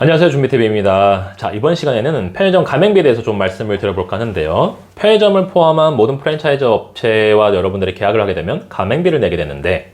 안녕하세요, 준비TV입니다. 자, 이번 시간에는 편의점 가맹비에 대해서 좀 말씀을 드려볼까 하는데요. 편의점을 포함한 모든 프랜차이즈 업체와 여러분들이 계약을 하게 되면 가맹비를 내게 되는데,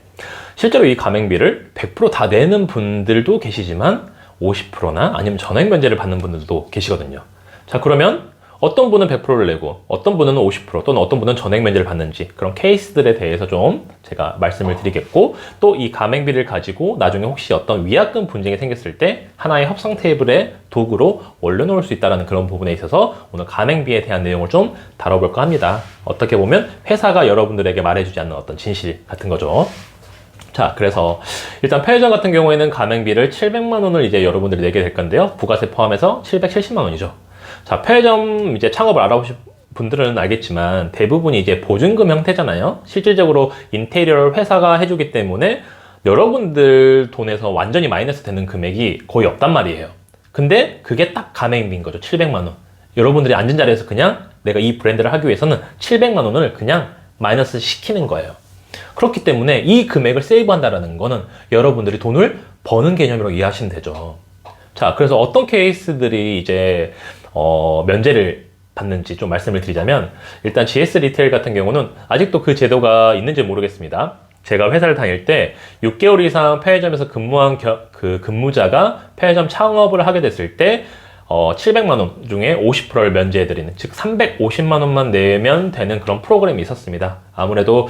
실제로 이 가맹비를 100% 다 내는 분들도 계시지만 50%나 아니면 전액 면제를 받는 분들도 계시거든요. 자, 그러면 어떤 분은 100%를 내고 어떤 분은 50% 또는 어떤 분은 전액 면제를 받는지, 그런 케이스들에 대해서 좀 제가 말씀을 드리겠고, 또 이 가맹비를 가지고 나중에 혹시 어떤 위약금 분쟁이 생겼을 때 하나의 협상 테이블의 도구로 올려놓을 수 있다는 그런 부분에 있어서 오늘 가맹비에 대한 내용을 좀 다뤄볼까 합니다. 어떻게 보면 회사가 여러분들에게 말해주지 않는 어떤 진실 같은 거죠. 자, 그래서 일단 편의점 같은 경우에는 가맹비를 700만 원을 이제 여러분들이 내게 될 건데요. 부가세 포함해서 770만 원이죠. 자, 편의점 이제 창업을 알아보신 분들은 알겠지만 대부분이 이제 보증금 형태잖아요. 실질적으로 인테리어를 회사가 해주기 때문에 여러분들 돈에서 완전히 마이너스 되는 금액이 거의 없단 말이에요. 근데 그게 딱 가맹비인 거죠. 700만 원. 여러분들이 앉은 자리에서 그냥 내가 이 브랜드를 하기 위해서는 700만 원을 그냥 마이너스 시키는 거예요. 그렇기 때문에 이 금액을 세이브한다는 거는 여러분들이 돈을 버는 개념으로 이해하시면 되죠. 자, 그래서 어떤 케이스들이 이제 면제를 받는지 좀 말씀을 드리자면, 일단 GS 리테일 같은 경우는 아직도 그 제도가 있는지 모르겠습니다. 제가 회사를 다닐 때 6개월 이상 편의점에서 근무한 그 근무자가 편의점 창업을 하게 됐을 때 700만 원 중에 50%를 면제해드리는, 즉 350만 원만 내면 되는 그런 프로그램이 있었습니다. 아무래도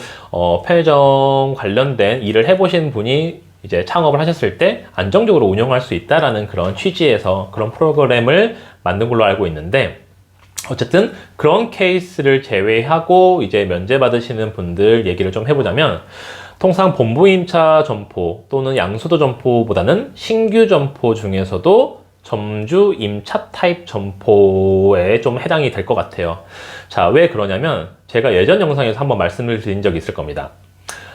편의점 관련된 일을 해보신 분이 이제 창업을 하셨을 때 안정적으로 운영할 수 있다라는 그런 취지에서 그런 프로그램을 만든 걸로 알고 있는데, 어쨌든 그런 케이스를 제외하고 이제 면제 받으시는 분들 얘기를 좀 해보자면, 통상 본부 임차 점포 또는 양수도 점포보다는 신규 점포 중에서도 점주 임차 타입 점포에 좀 해당이 될 것 같아요. 자, 왜 그러냐면 제가 예전 영상에서 한번 말씀을 드린 적이 있을 겁니다.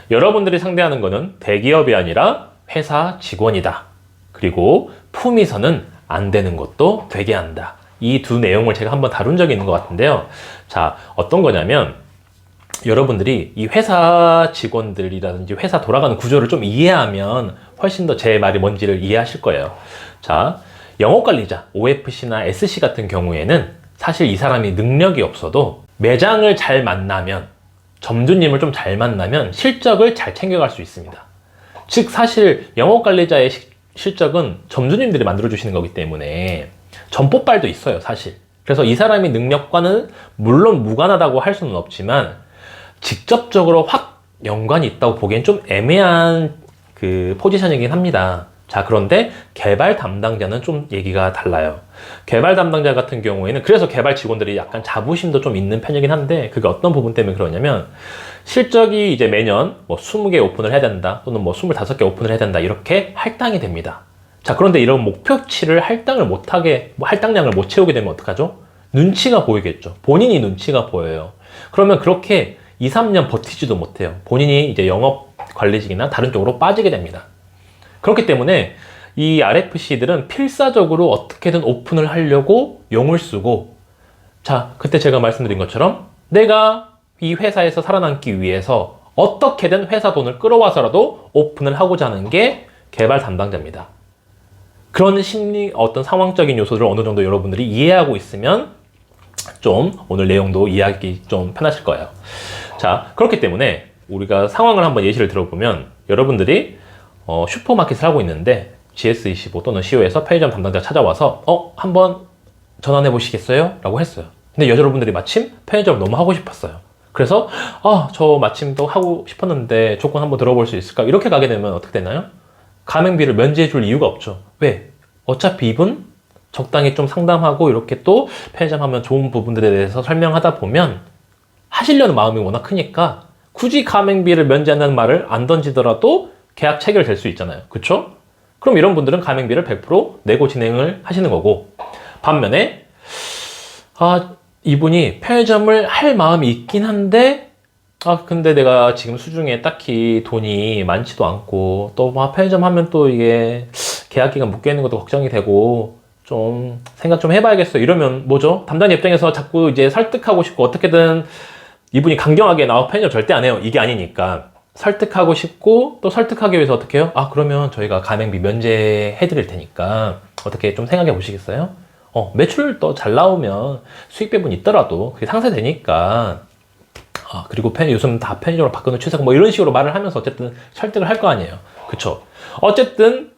여러분들이 상대하는 거는 대기업이 아니라 회사 직원이다. 그리고 품위서는 안 되는 것도 되게 한다. 이 두 내용을 제가 한번 다룬 적이 있는 것 같은데요. 자, 어떤 거냐면 여러분들이 이 회사 직원들이라든지 회사 돌아가는 구조를 좀 이해하면 훨씬 더 제 말이 뭔지를 이해하실 거예요. 자, 영업관리자, OFC나 SC 같은 경우에는 사실 이 사람이 능력이 없어도 매장을 잘 만나면, 점주님을 좀 잘 만나면 실적을 잘 챙겨갈 수 있습니다. 즉 사실 영업관리자의 실적은 점주님들이 만들어주시는 거기 때문에 점포빨도 있어요, 사실. 그래서 이 사람의 능력과는 물론 무관하다고 할 수는 없지만 직접적으로 확 연관이 있다고 보기엔 좀 애매한 그 포지션이긴 합니다. 자, 그런데 개발 담당자는 좀 얘기가 달라요. 개발 담당자 같은 경우에는, 그래서 개발 직원들이 약간 자부심도 좀 있는 편이긴 한데, 그게 어떤 부분 때문에 그러냐면, 실적이 이제 매년 뭐 20개 오픈을 해야 된다, 또는 뭐 25개 오픈을 해야 된다, 이렇게 할당이 됩니다. 자, 그런데 이런 목표치를 할당량을 못 채우게 되면 어떡하죠? 눈치가 보이겠죠. 본인이 눈치가 보여요. 그러면 그렇게 2, 3년 버티지도 못해요. 본인이 이제 영업 관리직이나 다른 쪽으로 빠지게 됩니다. 그렇기 때문에 이 RFC들은 필사적으로 어떻게든 오픈을 하려고 용을 쓰고, 자, 그때 제가 말씀드린 것처럼 내가 이 회사에서 살아남기 위해서 어떻게든 회사 돈을 끌어와서라도 오픈을 하고자 하는 게 개발 담당자입니다. 그런 심리, 어떤 상황적인 요소들을 어느 정도 여러분들이 이해하고 있으면 좀 오늘 내용도 이해하기 좀 편하실 거예요. 자, 그렇기 때문에 우리가 상황을 한번 예시를 들어보면, 여러분들이 슈퍼마켓을 하고 있는데 GS25 또는 CO에서 편의점 담당자가 찾아와서 한번 전환해 보시겠어요? 라고 했어요. 근데 여러분들이 마침 편의점을 너무 하고 싶었어요. 그래서 저 마침 또 하고 싶었는데 조건 한번 들어볼 수 있을까? 이렇게 가게 되면 어떻게 되나요? 가맹비를 면제해 줄 이유가 없죠. 왜? 어차피 이분 적당히 좀 상담하고 이렇게 또 편의점 하면 좋은 부분들에 대해서 설명하다 보면 하시려는 마음이 워낙 크니까 굳이 가맹비를 면제한다는 말을 안 던지더라도 계약 체결될 수 있잖아요. 그쵸? 그럼 이런 분들은 가맹비를 100% 내고 진행을 하시는 거고, 반면에 이분이 편의점을 할 마음이 있긴 한데 근데 내가 지금 수중에 딱히 돈이 많지도 않고, 또 편의점 하면 또 이게 계약 기간 묶여 있는 것도 걱정이 되고 좀 생각 좀 해봐야겠어. 이러면 뭐죠? 담당자 입장에서 자꾸 이제 설득하고 싶고, 어떻게든 이분이 강경하게 편의점 절대 안 해요, 이게 아니니까 설득하고 싶고, 또 설득하기 위해서 어떻게 해요? 그러면 저희가 가맹비 면제해 드릴 테니까 어떻게 좀 생각해 보시겠어요? 매출 더 잘 나오면 수익 배분이 있더라도 그게 상쇄되니까. 그리고 요즘 다 편의점으로 바꾸는 추세가 뭐 이런 식으로 말을 하면서 어쨌든 설득을 할 거 아니에요. 그쵸? 어쨌든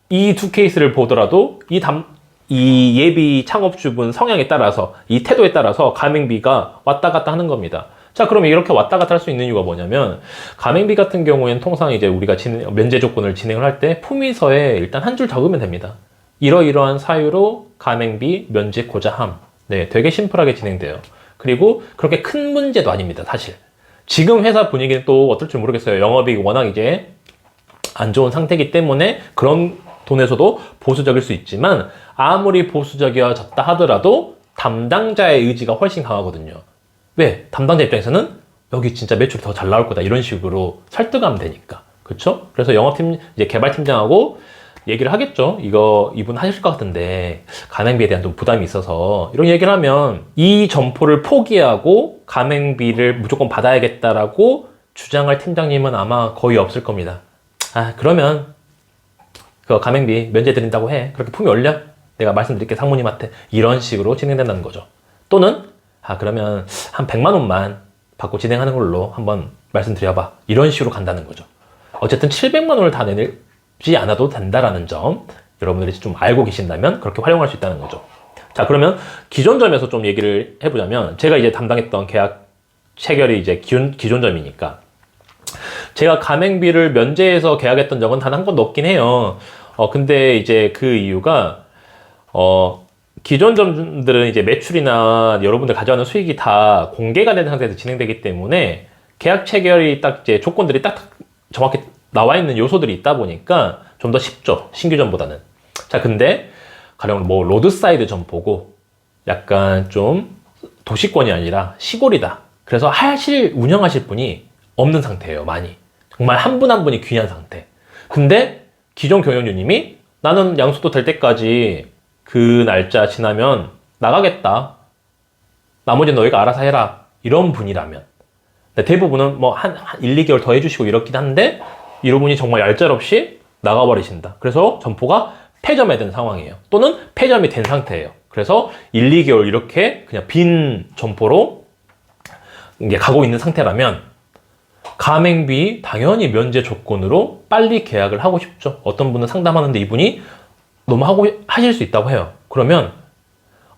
이 두 케이스를 보더라도 이 예비 창업주분 성향에 따라서, 이 태도에 따라서 가맹비가 왔다 갔다 하는 겁니다. 자, 그러면 이렇게 왔다 갔다 할 수 있는 이유가 뭐냐면, 가맹비 같은 경우에는 통상 이제 우리가 면제 조건을 진행을 할 때 품위서에 일단 한 줄 적으면 됩니다. 이러이러한 사유로 가맹비 면제코자 함. 네, 되게 심플하게 진행돼요. 그리고 그렇게 큰 문제도 아닙니다, 사실. 지금 회사 분위기는 또 어떨지 모르겠어요. 영업이 워낙 이제 안 좋은 상태이기 때문에 그런 돈에서도 보수적일 수 있지만, 아무리 보수적이어졌다 하더라도 담당자의 의지가 훨씬 강하거든요. 왜? 담당자 입장에서는 여기 진짜 매출이 더 잘 나올 거다, 이런 식으로 설득하면 되니까. 그쵸? 그래서 영업팀, 이제 개발팀장하고 얘기를 하겠죠. 이분 하실 것 같은데 가맹비에 대한 좀 부담이 있어서, 이런 얘기를 하면 이 점포를 포기하고 가맹비를 무조건 받아야겠다라고 주장할 팀장님은 아마 거의 없을 겁니다. 그러면 그 가맹비 면제 드린다고 해. 그렇게 품위 올려. 내가 말씀드릴게, 상무님한테. 이런 식으로 진행된다는 거죠. 또는 그러면 한 100만 원만 받고 진행하는 걸로 한번 말씀드려봐. 이런 식으로 간다는 거죠. 어쨌든 700만 원을 다 내지 않아도 된다라는 점, 여러분들이 좀 알고 계신다면 그렇게 활용할 수 있다는 거죠. 자, 그러면 기존점에서 좀 얘기를 해보자면, 제가 이제 담당했던 계약 체결이 이제 기존점이니까, 제가 가맹비를 면제해서 계약했던 적은 단 한 번도 없긴 해요. 근데 이제 그 이유가, 기존 점들은 이제 매출이나 여러분들 가져가는 수익이 다 공개가 된 상태에서 진행되기 때문에, 계약 체결이 딱 이제 조건들이 딱 정확히 나와 있는 요소들이 있다 보니까 좀 더 쉽죠, 신규점보다는. 자, 근데 가령 뭐 로드사이드 점포고 약간 좀 도시권이 아니라 시골이다. 그래서 운영하실 분이 없는 상태예요, 많이. 정말 한 분 한 분이 귀한 상태. 근데 기존 경영주님이 나는 양수도 될 때까지 그 날짜 지나면 나가겠다, 나머지는 너희가 알아서 해라, 이런 분이라면. 대부분은 뭐 한 1, 2개월 더 해주시고 이렇긴 한데, 이런 분이 정말 얄짤없이 나가버리신다. 그래서 점포가 폐점이 된 상황이에요. 또는 폐점이 된 상태예요. 그래서 1, 2개월 이렇게 그냥 빈 점포로 이게 가고 있는 상태라면, 가맹비 당연히 면제 조건으로 빨리 계약을 하고 싶죠. 어떤 분은 상담하는데 이분이 너무 하실 수 있다고 해요. 그러면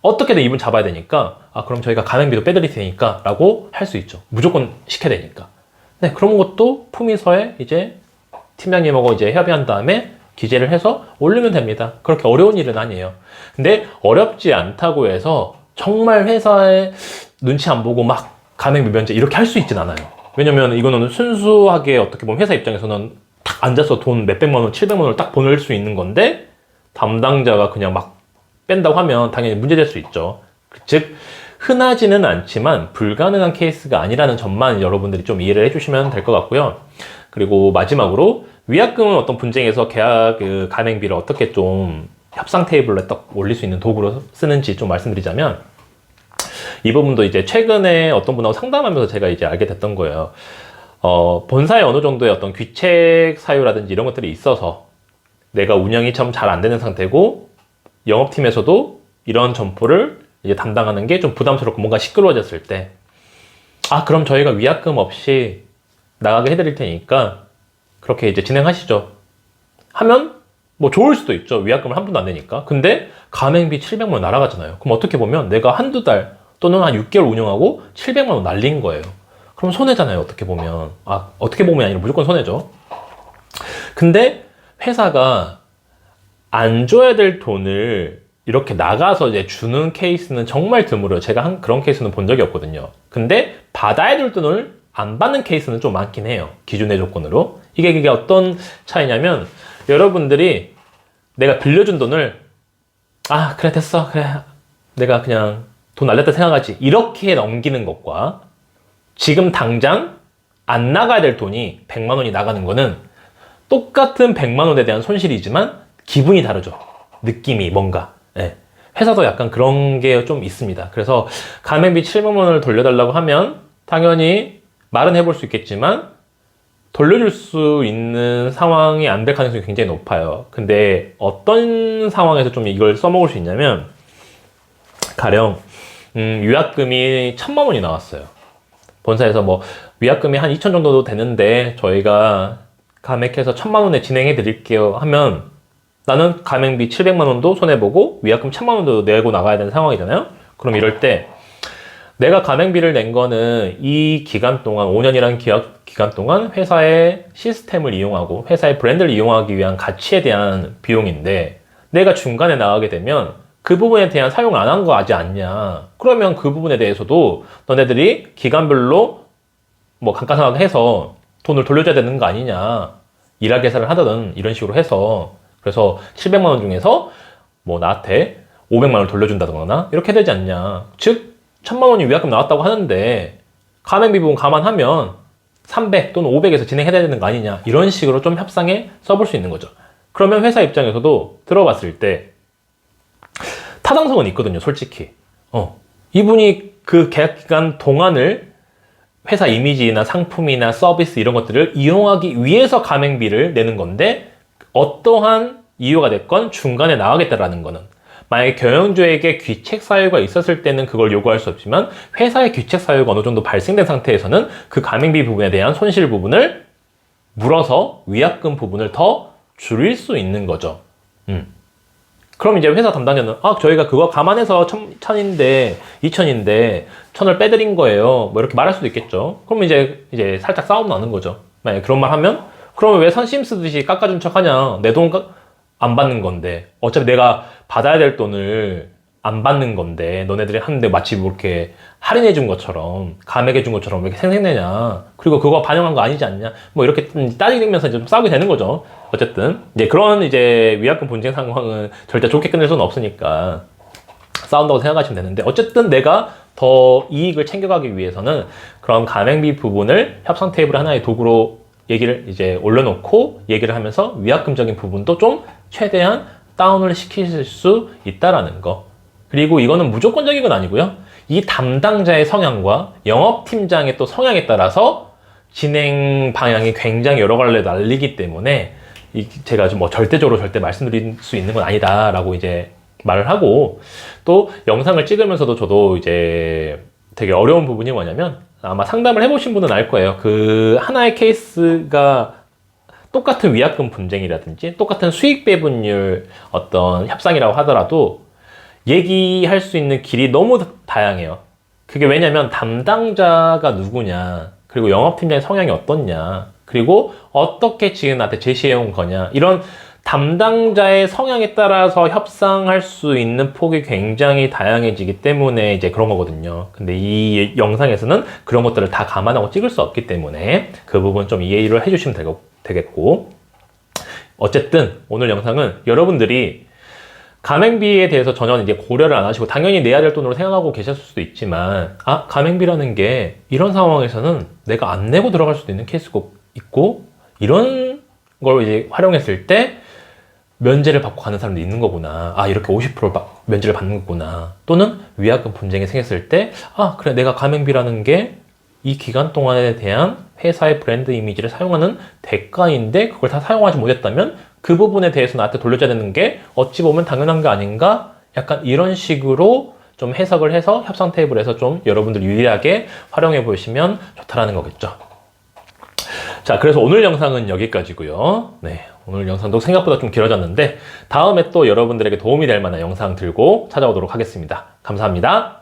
어떻게든 이분 잡아야 되니까, 그럼 저희가 가맹비도 빼드릴 테니까 라고 할 수 있죠. 무조건 시켜야 되니까. 네, 그런 것도 품위서에 이제 팀장님하고 이제 협의한 다음에 기재를 해서 올리면 됩니다. 그렇게 어려운 일은 아니에요. 근데 어렵지 않다고 해서 정말 회사에 눈치 안 보고 막 가맹비 면제 이렇게 할 수 있진 않아요. 왜냐면 이거는 순수하게 어떻게 보면 회사 입장에서는 딱 앉아서 돈 몇백만 원, 700만 원을 딱 보낼 수 있는 건데, 담당자가 그냥 막 뺀다고 하면 당연히 문제될 수 있죠. 즉, 흔하지는 않지만 불가능한 케이스가 아니라는 점만 여러분들이 좀 이해를 해주시면 될 것 같고요. 그리고 마지막으로 위약금은 어떤 분쟁에서 가맹비를 어떻게 좀 협상 테이블에 딱 올릴 수 있는 도구로 쓰는지 좀 말씀드리자면, 이 부분도 이제 최근에 어떤 분하고 상담하면서 제가 이제 알게 됐던 거예요. 본사에 어느 정도의 어떤 귀책 사유라든지 이런 것들이 있어서 내가 운영이 참 잘 안 되는 상태고, 영업팀에서도 이런 점포를 이제 담당하는 게 좀 부담스럽고 뭔가 시끄러워졌을 때, 그럼 저희가 위약금 없이 나가게 해드릴 테니까 그렇게 이제 진행하시죠 하면 뭐 좋을 수도 있죠. 위약금을 한 푼도 안 내니까. 근데 가맹비 700만 원 날아가잖아요. 그럼 어떻게 보면 내가 한두 달 또는 한 6개월 운영하고 700만 원 날린 거예요. 그럼 손해잖아요, 어떻게 보면. 어떻게 보면 아니라 무조건 손해죠. 근데 회사가 안 줘야 될 돈을 이렇게 나가서 이제 주는 케이스는 정말 드물어요. 제가 그런 케이스는 본 적이 없거든요. 근데 받아야 될 돈을 안 받는 케이스는 좀 많긴 해요, 기준의 조건으로. 이게 어떤 차이냐면, 여러분들이 내가 빌려준 돈을 그래 됐어, 그래 내가 그냥 돈 날렸다 생각하지, 이렇게 넘기는 것과 지금 당장 안 나가야 될 돈이 100만 원이 나가는 거는 똑같은 100만 원에 대한 손실이지만 기분이 다르죠. 느낌이 뭔가. 네. 회사도 약간 그런 게 좀 있습니다. 그래서 가맹비 700만 원을 돌려달라고 하면 당연히 말은 해볼 수 있겠지만, 돌려줄 수 있는 상황이 안 될 가능성이 굉장히 높아요. 근데 어떤 상황에서 좀 이걸 써먹을 수 있냐면, 가령 위약금이 1,000만 원이 나왔어요. 본사에서 뭐 위약금이 한 2천 정도 되는데 저희가 감액해서 1,000만 원에 진행해 드릴게요 하면, 나는 가맹비 700만 원도 손해보고 위약금 1,000만 원도 내고 나가야 되는 상황이잖아요. 그럼 이럴 때 내가 가맹비를 낸 거는 이 기간 동안, 5년이라는 기간 동안 회사의 시스템을 이용하고 회사의 브랜드를 이용하기 위한 가치에 대한 비용인데, 내가 중간에 나가게 되면 그 부분에 대한 사용을 안 한 거 하지 않냐. 그러면 그 부분에 대해서도 너네들이 기간별로 뭐 감가상각해서 돈을 돌려줘야 되는 거 아니냐. 일할 계산을 하든 이런 식으로 해서, 그래서 700만 원 중에서 뭐 나한테 500만 원을 돌려준다거나 이렇게 되지 않냐. 즉 1,000만 원이 위약금 나왔다고 하는데 가맹비 부분 감안하면 300 또는 500에서 진행해야 되는 거 아니냐. 이런 식으로 좀 협상에 써볼 수 있는 거죠. 그러면 회사 입장에서도 들어봤을 때 타당성은 있거든요, 솔직히. 이분이 그 계약 기간 동안을 회사 이미지나 상품이나 서비스 이런 것들을 이용하기 위해서 가맹비를 내는 건데, 어떠한 이유가 됐건 중간에 나가겠다라는 거는, 만약에 경영주에게 귀책 사유가 있었을 때는 그걸 요구할 수 없지만, 회사의 귀책 사유가 어느 정도 발생된 상태에서는 그 가맹비 부분에 대한 손실 부분을 물어서 위약금 부분을 더 줄일 수 있는 거죠. 그럼 이제 회사 담당자는 저희가 그거 감안해서 1,000인데 2,000인데 1,000을 빼드린 거예요, 뭐 이렇게 말할 수도 있겠죠. 그럼 이제 살짝 싸움 나는 거죠. 만약에 그런 말 하면, 그러면 왜 선심 쓰듯이 깎아준 척 하냐. 내 돈 안 받는 건데, 어차피 내가 받아야 될 돈을 안 받는 건데 너네들이 하는데 마치 뭐 이렇게 할인해 준 것처럼, 감액해 준 것처럼 왜 이렇게 생색내냐. 그리고 그거 반영한 거 아니지 않냐. 뭐 이렇게 따지면서 좀 싸우게 되는 거죠. 어쨌든 이제 그런 위약금 분쟁 상황은 절대 좋게 끝낼 수는 없으니까 싸운다고 생각하시면 되는데, 어쨌든 내가 더 이익을 챙겨가기 위해서는 그런 가맹비 부분을 협상 테이블 하나의 도구로 얘기를 이제 올려놓고 얘기를 하면서 위약금적인 부분도 좀 최대한 다운을 시키실 수 있다라는 거. 그리고 이거는 무조건적인 건 아니고요. 이 담당자의 성향과 영업팀장의 또 성향에 따라서 진행 방향이 굉장히 여러 갈래 날리기 때문에 제가 좀 뭐 절대적으로 절대 말씀드릴 수 있는 건 아니다라고 이제 말을 하고, 또 영상을 찍으면서도 저도 이제 되게 어려운 부분이 뭐냐면, 아마 상담을 해보신 분은 알 거예요. 그 하나의 케이스가 똑같은 위약금 분쟁이라든지 똑같은 수익 배분율 어떤 협상이라고 하더라도 얘기할 수 있는 길이 너무 다양해요. 그게 왜냐면 담당자가 누구냐, 그리고 영업팀장의 성향이 어떻냐, 그리고 어떻게 지금 나한테 제시해 온 거냐, 이런 담당자의 성향에 따라서 협상할 수 있는 폭이 굉장히 다양해지기 때문에 이제 그런 거거든요. 근데 이 영상에서는 그런 것들을 다 감안하고 찍을 수 없기 때문에 그 부분 좀 이해를 해주시면 되겠고, 어쨌든 오늘 영상은 여러분들이 가맹비에 대해서 전혀 이제 고려를 안 하시고 당연히 내야 될 돈으로 생각하고 계셨을 수도 있지만, 가맹비라는 게 이런 상황에서는 내가 안 내고 들어갈 수도 있는 케이스가 있고, 이런 걸 이제 활용했을 때 면제를 받고 가는 사람도 있는 거구나. 이렇게 50% 면제를 받는 거구나. 또는 위약금 분쟁이 생겼을 때, 그래, 내가 가맹비라는 게 이 기간 동안에 대한 회사의 브랜드 이미지를 사용하는 대가인데 그걸 다 사용하지 못했다면 그 부분에 대해서 나한테 돌려줘야 되는 게 어찌 보면 당연한 게 아닌가? 약간 이런 식으로 좀 해석을 해서 협상 테이블에서 좀 여러분들 유리하게 활용해 보시면 좋다라는 거겠죠. 자, 그래서 오늘 영상은 여기까지고요. 네, 오늘 영상도 생각보다 좀 길어졌는데 다음에 또 여러분들에게 도움이 될 만한 영상 들고 찾아오도록 하겠습니다. 감사합니다.